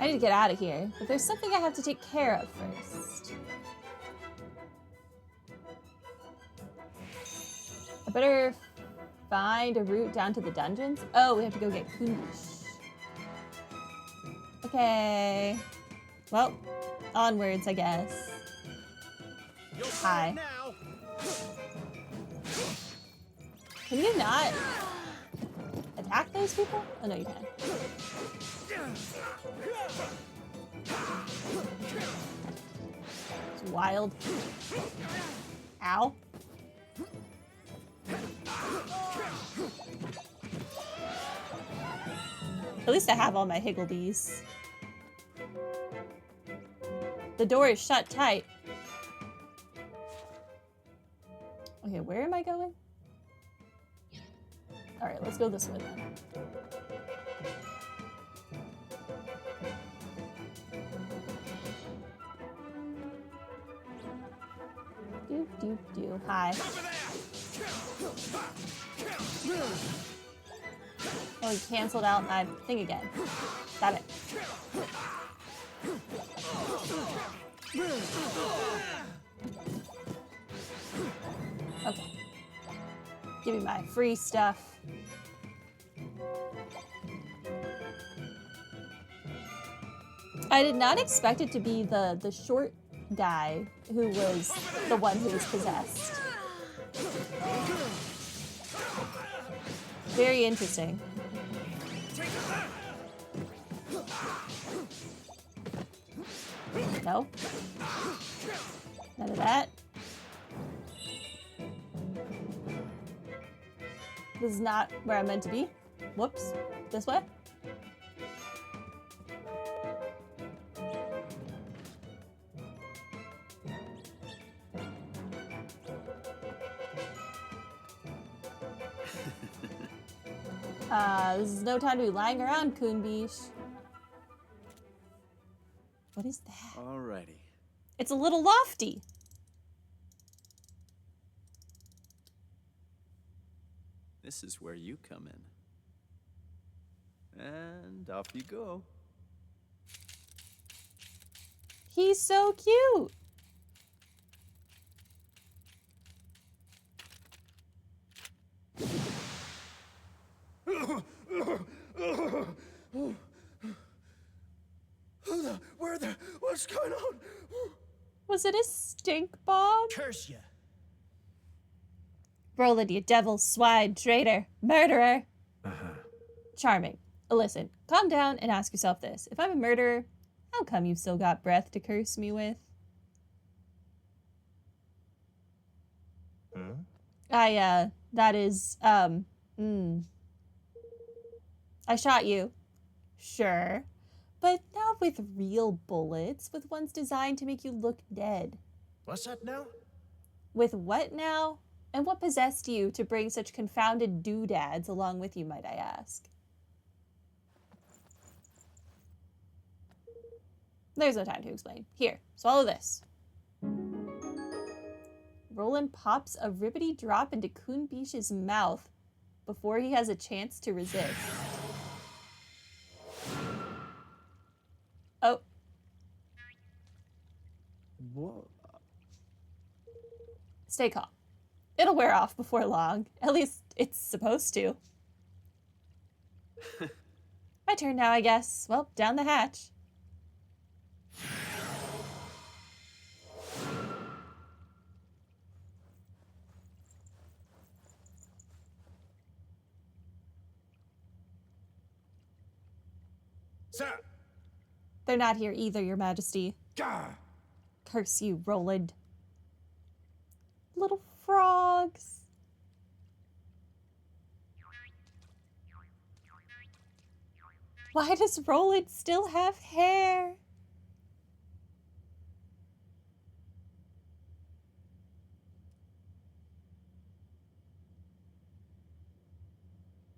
I need to get out of here, but there's something I have to take care of first. I better find a route down to the dungeons. Oh, we have to go get Kuni. Okay. Well, onwards, I guess. Hi. Can you not attack those people? Oh, no, you can. It's wild. Ow. At least I have all my higgledies. The door is shut tight. Okay, where am I going? Alright, let's go this way then. Do. Hi. Oh, he canceled out my thing again. Got it. Okay. Give me my free stuff. I did not expect it to be the short guy who was the one who was possessed. Very interesting. No. None of that. This is not where I'm meant to be. Whoops. This way? This is no time to be lying around, Kunbish. What is that? Alrighty. It's a little lofty. This is where you come in. And off you go. He's so cute. What's going on? Was it a stink bomb? Curse ya. Roland, you devil, swine, traitor, murderer. Charming. Listen, calm down and ask yourself this. If I'm a murderer, how come you've still got breath to curse me with? That is, I shot you. Sure. But not with real bullets, with ones designed to make you look dead. What's that now? With what now? And what possessed you to bring such confounded doodads along with you, might I ask? There's no time to explain. Here, swallow this. Roland pops a ribbity drop into Kunbish's mouth before he has a chance to resist. Oh. Whoa. Stay calm. It'll wear off before long. At least it's supposed to. My turn now, I guess. Well, down the hatch. Sir. They're not here either, Your Majesty. Gah. Curse you, Roland. Little frogs. Why does Roland still have hair?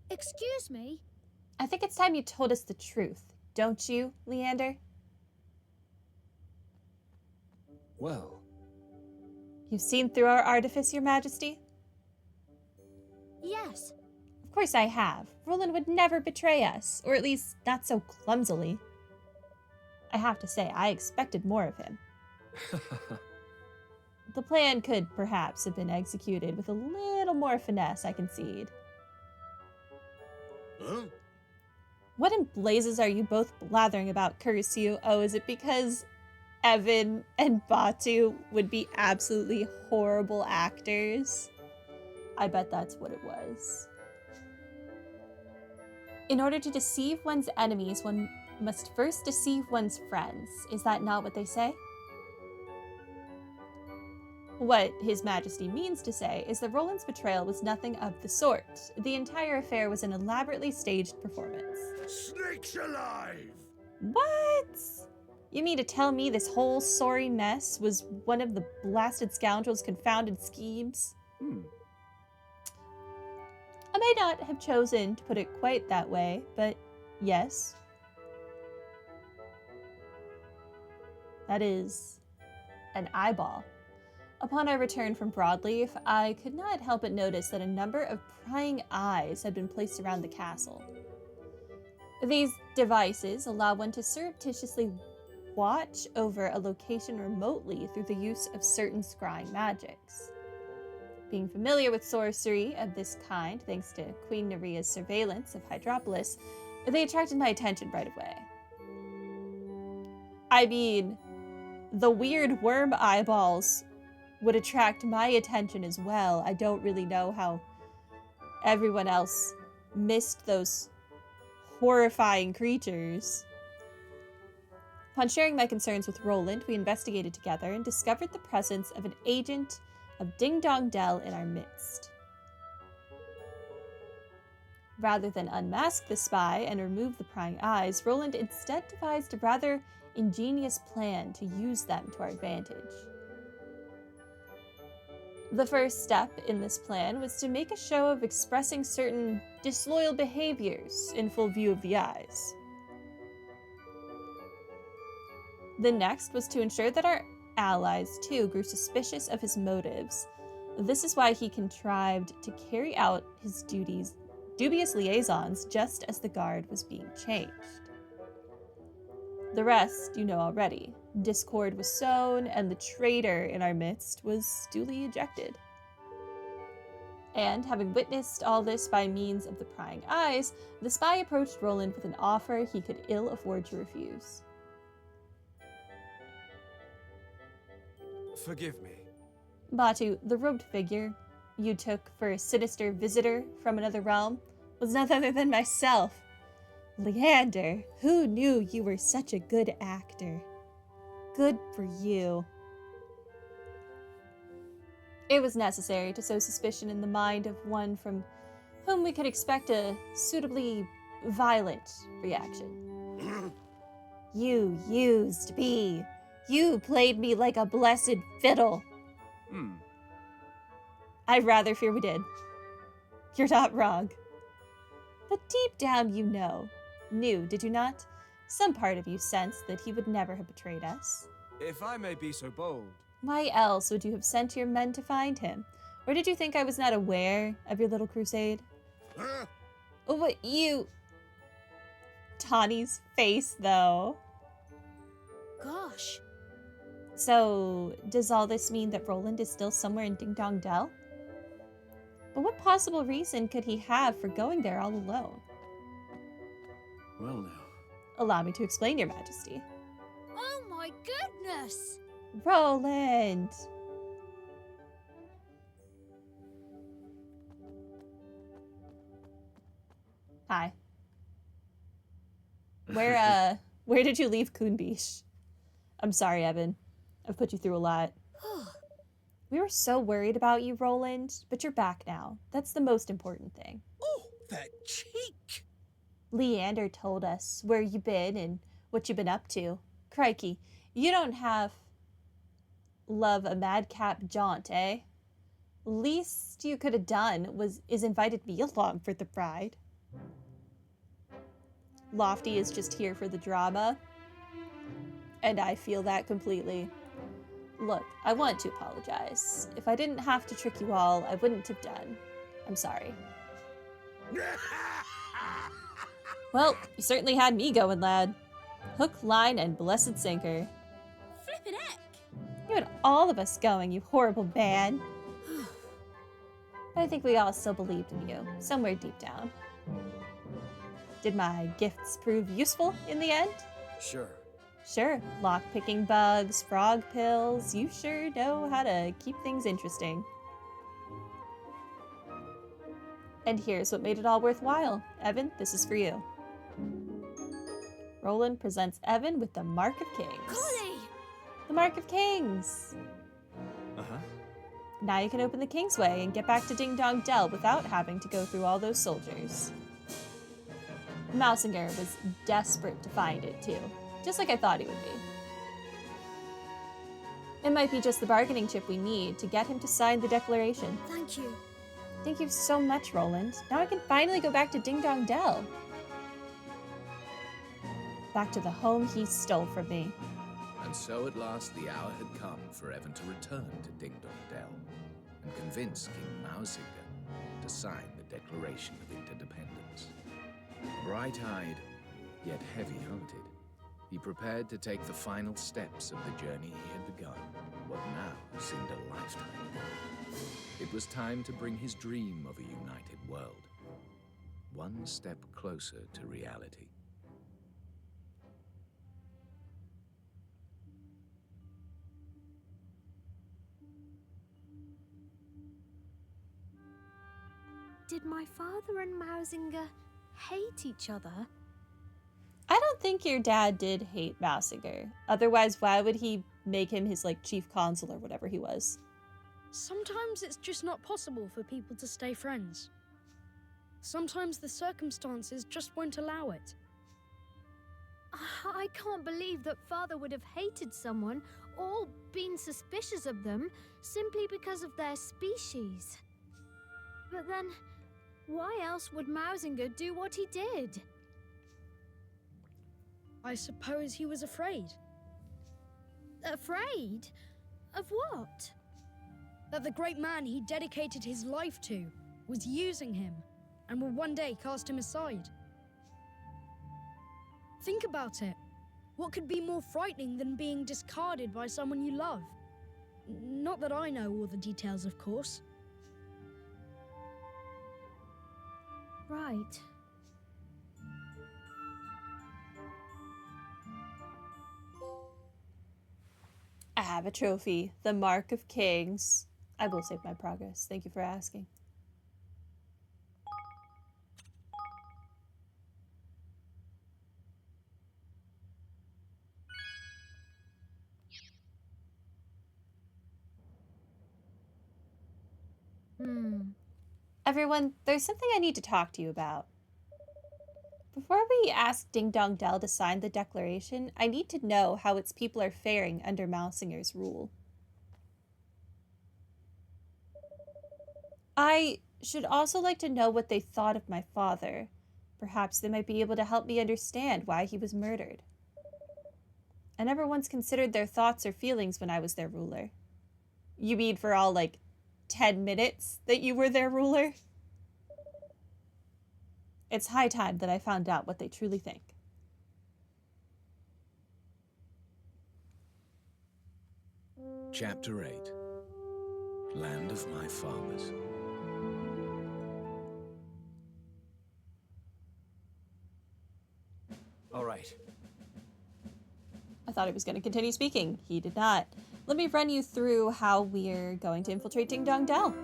Excuse me? I think it's time you told us the truth, don't you, Leander? Well, You've seen through our artifice, Your Majesty? Yes. Of course I have. Roland would never betray us, or at least not so clumsily. I have to say, I expected more of him. The plan could perhaps have been executed with a little more finesse, I concede. Huh? What in blazes are you both blathering about, curse you? Oh, is it because Evan and Batu would be absolutely horrible actors? I bet that's what it was. In order to deceive one's enemies, one must first deceive one's friends. Is that not what they say? What His Majesty means to say is that Roland's betrayal was nothing of the sort. The entire affair was an elaborately staged performance. Snakes alive! What? You mean to tell me this whole sorry mess was one of the blasted scoundrel's confounded schemes? I may not have chosen to put it quite that way, but yes. That is an eyeball. Upon our return from Broadleaf, I could not help but notice that a number of prying eyes had been placed around the castle. These devices allow one to surreptitiously watch over a location remotely through the use of certain scrying magics. Being familiar with sorcery of this kind, thanks to Queen Neria's surveillance of Hydropolis, they attracted my attention right away. I mean, the weird worm eyeballs would attract my attention as well. I don't really know how everyone else missed those horrifying creatures. Upon sharing my concerns with Roland, we investigated together and discovered the presence of an agent of Ding Dong Dell in our midst. Rather than unmask the spy and remove the prying eyes, Roland instead devised a rather ingenious plan to use them to our advantage. The first step in this plan was to make a show of expressing certain disloyal behaviors in full view of the eyes. The next was to ensure that our allies, too, grew suspicious of his motives. This is why he contrived to carry out his dubious liaisons just as the guard was being changed. The rest you know already. Discord was sown, and the traitor in our midst was duly ejected. And having witnessed all this by means of the prying eyes, the spy approached Roland with an offer he could ill afford to refuse. Forgive me. Batu, the robed figure you took for a sinister visitor from another realm was none other than myself. Leander, who knew you were such a good actor? Good for you. It was necessary to sow suspicion in the mind of one from whom we could expect a suitably violent reaction. You used me. You played me like a blessed fiddle. I rather fear we did. You're not wrong. But deep down you knew, did you not? Some part of you sensed that he would never have betrayed us. If I may be so bold. Why else would you have sent your men to find him? Or did you think I was not aware of your little crusade? Huh? What you... Tawny's face, though. Gosh. So, does all this mean that Roland is still somewhere in Ding Dong Dell? But what possible reason could he have for going there all alone? Well, now. Allow me to explain, Your Majesty. Oh my goodness! Roland! Hi. Where did you leave Kunbish? I'm sorry, Evan. I've put you through a lot. We were so worried about you, Roland, but you're back now. That's the most important thing. Oh, that cheek! Leander told us where you been and what you been up to. Crikey, you don't have love a madcap jaunt, eh? Least you could have done is invited me along for the ride. Lofty is just here for the drama, and I feel that completely. Look, I want to apologize. If I didn't have to trick you all, I wouldn't have done. I'm sorry. Well, you certainly had me going, lad. Hook, line, and blessed sinker. Flippin' heck! You had all of us going, you horrible band. But I think we all still believed in you, somewhere deep down. Did my gifts prove useful in the end? Sure. Sure, lock-picking bugs, frog pills, you sure know how to keep things interesting. And here's what made it all worthwhile. Evan, this is for you. Roland presents Evan with the Mark of Kings. Golly! The Mark of Kings! Uh-huh. Now you can open the Kingsway and get back to Ding Dong Dell without having to go through all those soldiers. Mousinger was desperate to find it, too. Just like I thought he would be. It might be just the bargaining chip we need to get him to sign the declaration. Thank you. Thank you so much, Roland. Now I can finally go back to Ding Dong Dell. Back to the home he stole from me. And so at last the hour had come for Evan to return to Ding Dong Dell and convince King Mausinger to sign the Declaration of Interdependence. Bright-eyed, yet heavy-hearted, he prepared to take the final steps of the journey he had begun, what now seemed a lifetime ago. It was time to bring his dream of a united world one step closer to reality. Did my father and Mausinger hate each other? I don't think your dad did hate Mausinger. Otherwise, why would he make him his, chief consul or whatever he was? Sometimes it's just not possible for people to stay friends. Sometimes the circumstances just won't allow it. I can't believe that father would have hated someone or been suspicious of them simply because of their species. But then, why else would Mausinger do what he did? I suppose he was afraid Afraid? Of what? that the great man he dedicated his life to was using him and would one day cast him aside. Think about it. What could be more frightening than being discarded by someone you love? Not that I know all the details, of course. Right. I have a trophy, the Mark of Kings. I will save my progress. Thank you for asking. Everyone, there's something I need to talk to you about. Before we ask Ding Dong Dell to sign the declaration, I need to know how its people are faring under Mausinger's rule. I should also like to know what they thought of my father. Perhaps they might be able to help me understand why he was murdered. I never once considered their thoughts or feelings when I was their ruler. You mean for all, 10 minutes that you were their ruler? It's high time that I found out what they truly think. Chapter 8. Land of My Fathers. All right. I thought he was going to continue speaking. He did not. Let me run you through how we're going to infiltrate Ding Dong Dell.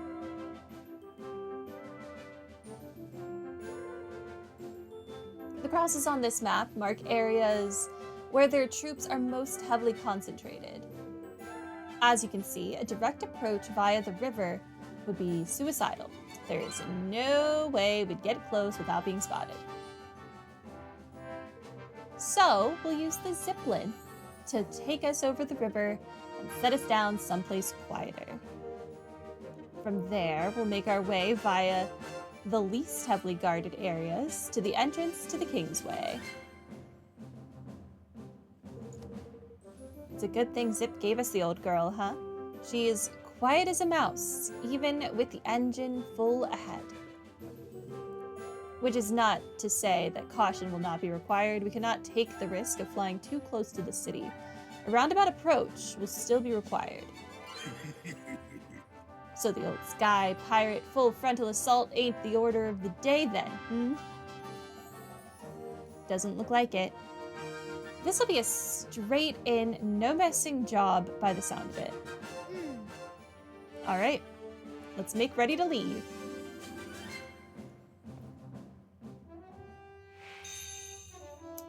The crosses on this map mark areas where their troops are most heavily concentrated. As you can see, a direct approach via the river would be suicidal. There is no way we'd get close without being spotted. So we'll use the zipline to take us over the river and set us down someplace quieter. From there, we'll make our way via the least heavily guarded areas to the entrance to the Kingsway. It's a good thing Zip gave us the old girl, huh? She is quiet as a mouse, even with the engine full ahead. Which is not to say that caution will not be required. We cannot take the risk of flying too close to the city. A roundabout approach will still be required. So the old sky pirate full frontal assault ain't the order of the day then, hmm? Doesn't look like it. This will be a straight in, no messing job by the sound of it. All right, let's make ready to leave.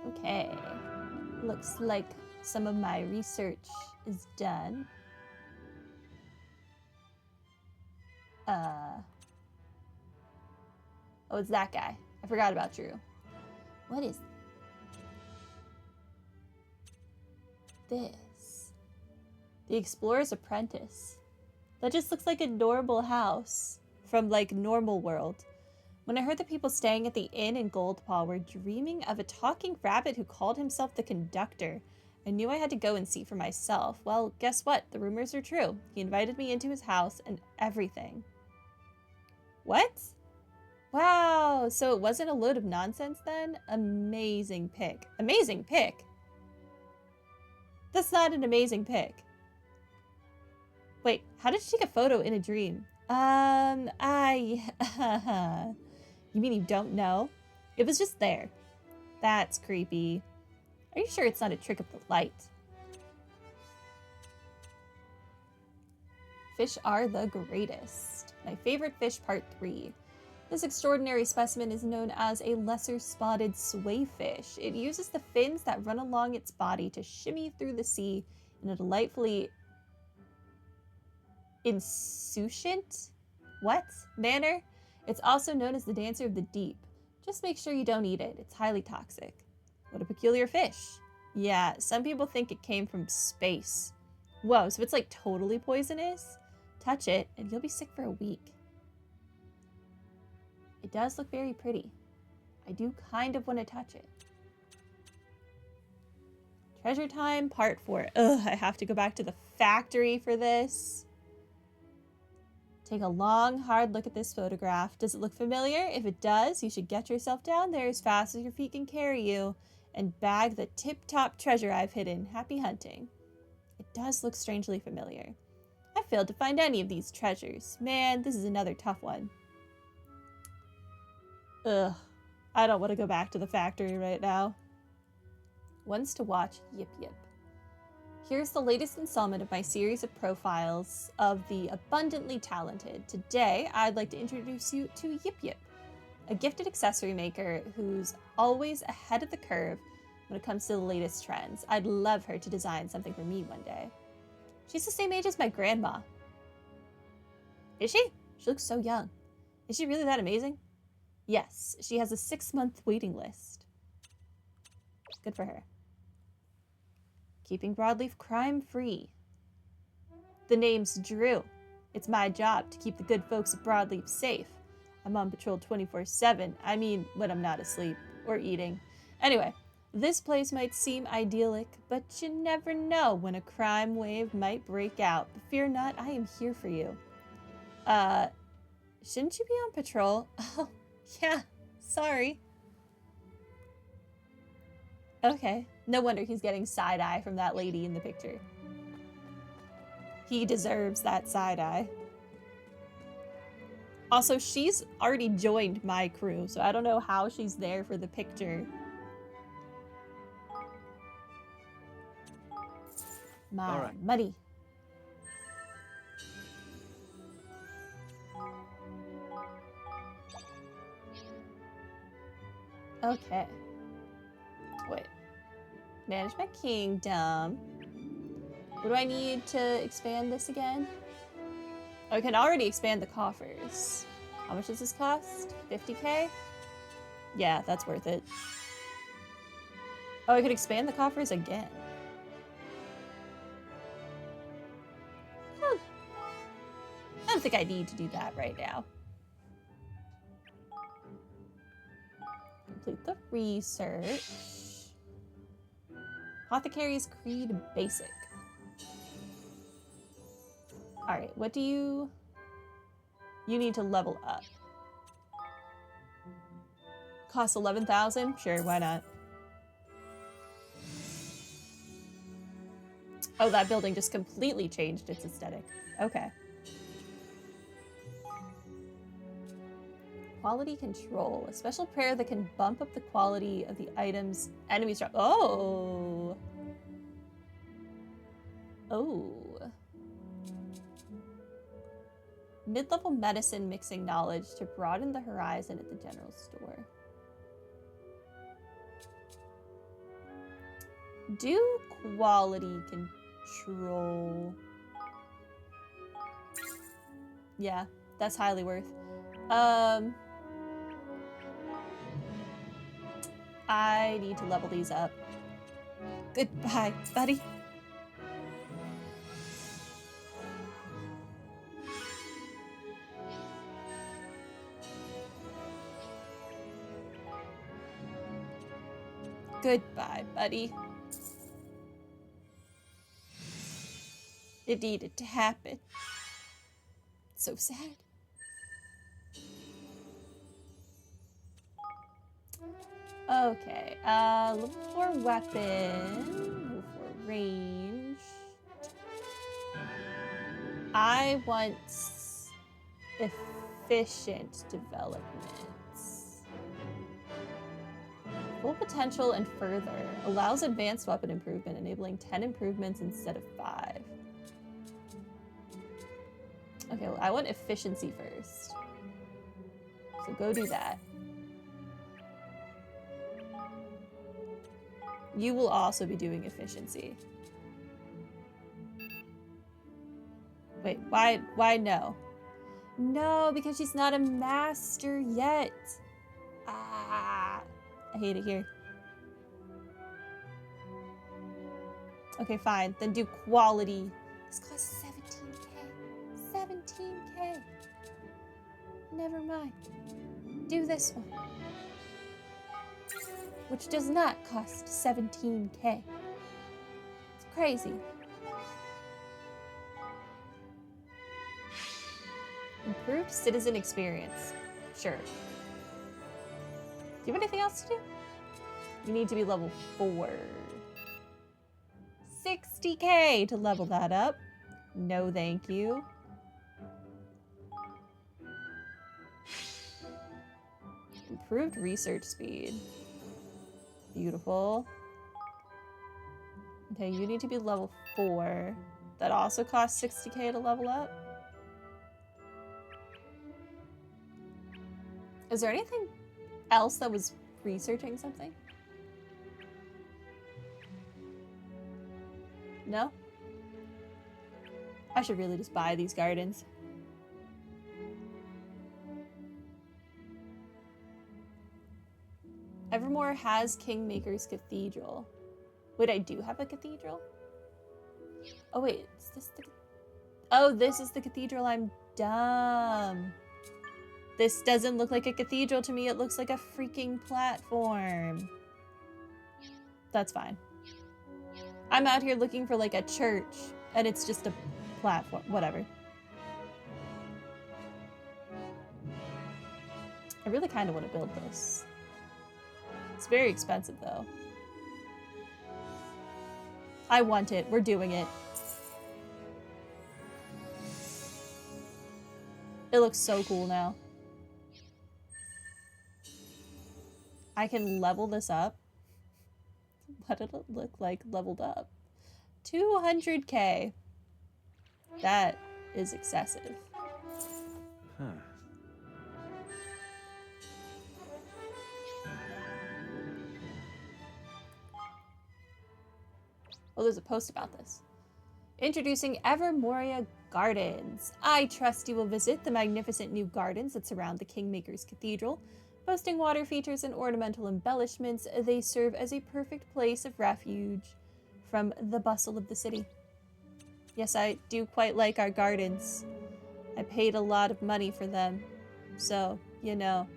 Okay, looks like some of my research is done. Oh, it's that guy. I forgot about Drew. What is this? The Explorer's Apprentice. That just looks like a normal house from, like, Normal World. When I heard the people staying at the inn in Goldpaw were dreaming of a talking rabbit who called himself the conductor, I knew I had to go and see for myself. Well, guess what? The rumors are true. He invited me into his house and everything. What? Wow, so it wasn't a load of nonsense then? Amazing pick. Amazing pick? That's not an amazing pick. Wait, how did she take a photo in a dream? You mean you don't know? It was just there. That's creepy. Are you sure it's not a trick of the light? Fish are the greatest. My favorite fish, part 3. This extraordinary specimen is known as a lesser spotted swayfish. It uses the fins that run along its body to shimmy through the sea in a delightfully insouciant manner. It's also known as the dancer of the deep. Just make sure you don't eat it. It's highly toxic. What a peculiar fish. Yeah, some people think it came from space. Whoa, so it's like totally poisonous? Touch it and you'll be sick for a week. It does look very pretty. I do kind of want to touch it. Treasure time, part 4. Ugh, I have to go back to the factory for this. Take a long, hard look at this photograph. Does it look familiar? If it does, you should get yourself down there as fast as your feet can carry you and bag the tip-top treasure I've hidden. Happy hunting. It does look strangely familiar. I failed to find any of these treasures. Man, this is another tough one. Ugh, I don't want to go back to the factory right now. Ones to watch, Yip Yip. Here's the latest installment of my series of profiles of the abundantly talented. Today, I'd like to introduce you to Yip Yip, a gifted accessory maker who's always ahead of the curve when it comes to the latest trends. I'd love her to design something for me one day. She's the same age as my grandma. Is she? She looks so young. Is she really that amazing? Yes, she has a 6-month waiting list. Good for her. Keeping Broadleaf crime-free. The name's Drew. It's my job to keep the good folks of Broadleaf safe. I'm on patrol 24/7. I mean, when I'm not asleep or eating. Anyway, this place might seem idyllic, but you never know when a crime wave might break out. But fear not, I am here for you. Shouldn't you be on patrol? Oh, yeah, sorry. Okay, no wonder he's getting side-eye from that lady in the picture. He deserves that side-eye. Also, she's already joined my crew, so I don't know how she's there for the picture. My money. Okay. Wait. Manage my kingdom. What do I need to expand this again? Oh, I can already expand the coffers. How much does this cost? 50k? Yeah, that's worth it. Oh, I could expand the coffers again. I don't think I need to do that right now. Complete the research. Apothecary's Creed Basic. Alright, what do you... You need to level up. Costs 11,000? Sure, why not? Oh, that building just completely changed its aesthetic. Okay. Quality control. A special prayer that can bump up the quality of the items enemies drop. Oh. Oh. Mid-level medicine mixing knowledge to broaden the horizon at the general store. Do quality control. Yeah, that's highly worth. I need to level these up. Goodbye, buddy. Goodbye, buddy. It needed to happen. So sad. Okay, level 4 weapon, level 4 range. I want efficient developments. Full potential and further. Allows advanced weapon improvement, enabling 10 improvements instead of 5. Okay, well, I want efficiency first. So go do that. You will also be doing efficiency. Wait, why no? No, because she's not a master yet. Ah, I hate it here. Okay, fine. Then do quality. This costs 17k. 17k. Never mind. Do this one. Which does not cost 17k. It's crazy. Improved citizen experience. Sure. Do you have anything else to do? You need to be level 4. 60k to level that up. No, thank you. Improved research speed. Beautiful. Okay, you need to be level 4. That also costs 60k to level up. Is there anything else that was researching something? No? I should really just buy these gardens. Evermore has Kingmaker's Cathedral. Wait, I do have a cathedral? Oh wait, is this the... Oh, this is the cathedral. I'm dumb. This doesn't look like a cathedral to me. It looks like a freaking platform. That's fine. I'm out here looking for like a church, and it's just a platform. Whatever. I really kind of want to build this. It's very expensive, though. I want it. We're doing it. It looks so cool now. I can level this up. What did it look like leveled up? 200k. That is excessive. Huh. Oh, there's a post about this. Introducing Evermoria Gardens. I trust you will visit the magnificent new gardens that surround the Kingmaker's Cathedral. Boasting water features and ornamental embellishments, they serve as a perfect place of refuge from the bustle of the city. Yes, I do quite like our gardens. I paid a lot of money for them, so, you know,